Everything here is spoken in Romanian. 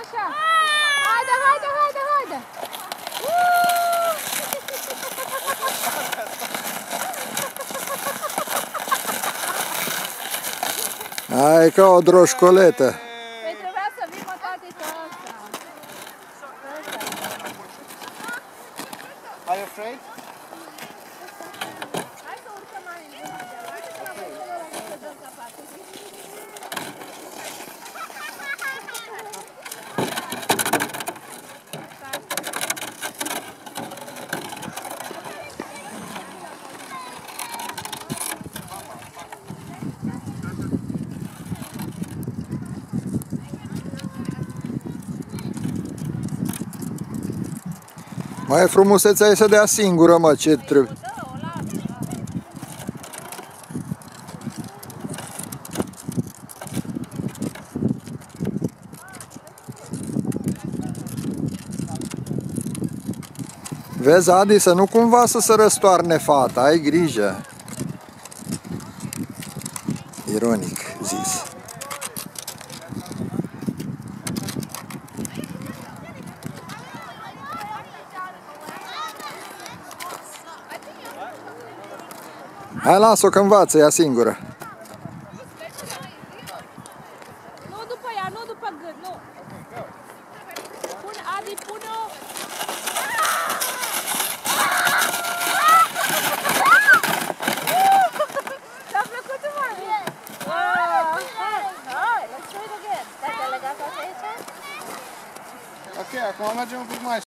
așa. Haide, haide, haide, haide. Hai ca o droșcoletă. Păi trebuia să vii mă tatică ăsta. Are you afraid? Hai să urcăm mai în gândă. Hai să la voi celălalt să dăm capacul. Mai frumusețea e să dea singură, mă, ce trebuie. Vezi, Adi, să nu cumva să se răstoarne fata, ai grijă. Ironic zis. Hai, las-o că învață ea singură. Nu după ea, nu după gât, nu. Pune, Adi, pune-o. Ți-a plăcut, mă? Hai, let's try it again. Te-ai legat aici? Ok, acum mergem un pic mai